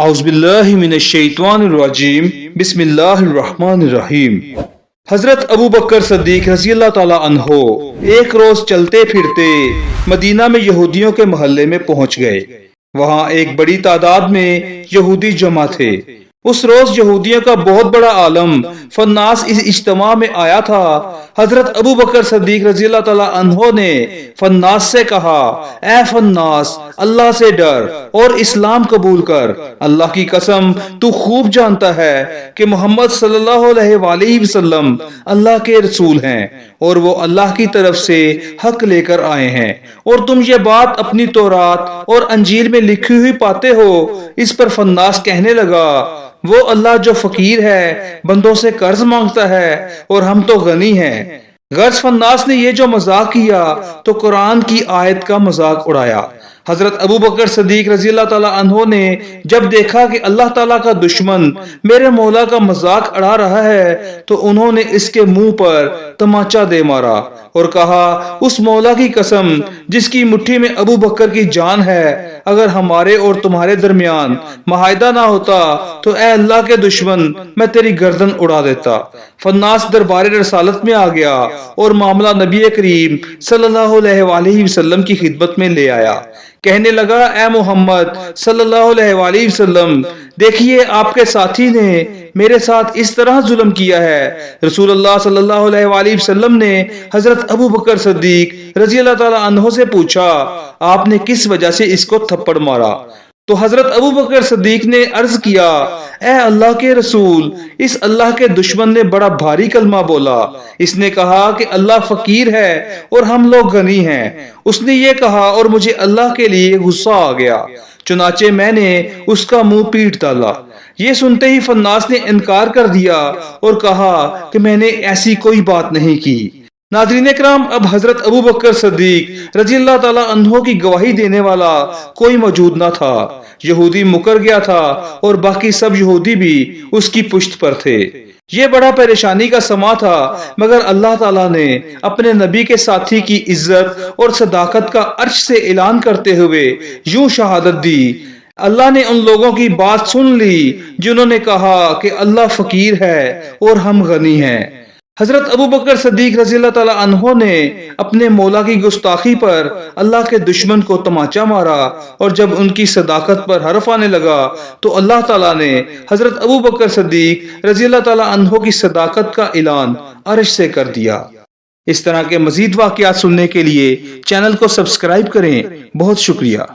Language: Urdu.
اعوذ باللہ من الشیطان الرجیم بسم اللہ الرحمن الرحیم۔ حضرت ابو بکر صدیق رضی اللہ تعالی عنہ ایک روز چلتے پھرتے مدینہ میں یہودیوں کے محلے میں پہنچ گئے۔ وہاں ایک بڑی تعداد میں یہودی جمع تھے۔ اس روز یہودیوں کا بہت بڑا عالم فناس اس اجتماع میں آیا تھا۔ حضرت ابو بکر صدیق رضی اللہ تعالی عنہ نے فناس سے کہا، اے فناس، اللہ سے ڈر اور اسلام قبول کر۔ اللہ کی قسم تو خوب جانتا ہے کہ محمد صلی اللہ علیہ وآلہ وسلم اللہ کے رسول ہیں اور وہ اللہ کی طرف سے حق لے کر آئے ہیں، اور تم یہ بات اپنی تورات اور انجیل میں لکھی ہوئی پاتے ہو۔ اس پر فناس کہنے لگا، وہ اللہ جو فقیر ہے، بندوں سے قرض مانگتا ہے، اور ہم تو غنی ہیں۔ غرض فناس نے یہ جو مذاق کیا تو قرآن کی آیت کا مذاق اڑایا۔ حضرت ابو بکر صدیق رضی اللہ تعالی عنہ نے جب دیکھا کہ اللہ تعالیٰ کا دشمن میرے مولا کا مذاق اڑا رہا ہے تو انہوں نے اس کے منہ پر تماچا دے مارا اور کہا، اس مولا کی قسم جس کی مٹھی میں ابو بکر کی جان ہے، اگر ہمارے اور تمہارے درمیان معاہدہ نہ ہوتا تو اے اللہ کے دشمن میں تیری گردن اڑا دیتا۔ فناس دربار رسالت میں آ گیا اور معاملہ نبی کریم صلی اللہ علیہ وآلہ وسلم کی خدمت میں لے آیا۔ کہنے لگا، اے محمد صلی اللہ علیہ وآلہ وسلم، دیکھیے آپ کے ساتھی نے میرے ساتھ اس طرح ظلم کیا ہے۔ رسول اللہ صلی اللہ علیہ وآلہ وسلم نے حضرت ابو بکر صدیق رضی اللہ تعالی عنہ سے پوچھا، آپ نے کس وجہ سے اس کو تھپڑ مارا؟ تو حضرت ابو بکر صدیق نے عرض کیا، اے اللہ کے رسول، اس اللہ کے دشمن نے بڑا بھاری کلمہ بولا۔ اس نے کہا کہ اللہ فقیر ہے اور ہم لوگ غنی ہیں۔ اس نے یہ کہا اور مجھے اللہ کے لیے غصہ آ گیا، چنانچہ میں نے اس کا منہ پیٹ ڈالا۔ یہ سنتے ہی فناس نے انکار کر دیا اور کہا کہ میں نے ایسی کوئی بات نہیں کی۔ ناظرین کرام، اب حضرت ابو بکر صدیق رضی اللہ تعالی عنہ کی گواہی دینے والا کوئی موجود نہ تھا۔ یہودی مکر گیا تھا اور باقی سب یہودی بھی اس کی پشت پر تھے۔ یہ بڑا پریشانی کا سما تھا، مگر اللہ تعالیٰ نے اپنے نبی کے ساتھی کی عزت اور صداقت کا عرش سے اعلان کرتے ہوئے یوں شہادت دی، اللہ نے ان لوگوں کی بات سن لی جنہوں نے کہا کہ اللہ فقیر ہے اور ہم غنی ہیں۔ حضرت ابو بکر صدیق رضی اللہ تعالی عنہ نے اپنے مولا کی گستاخی پر اللہ کے دشمن کو تماچا مارا، اور جب ان کی صداقت پر حرف آنے لگا تو اللہ تعالیٰ نے حضرت ابو بکر صدیق رضی اللہ تعالی عنہ کی صداقت کا اعلان عرش سے کر دیا۔ اس طرح کے مزید واقعات سننے کے لیے چینل کو سبسکرائب کریں۔ بہت شکریہ۔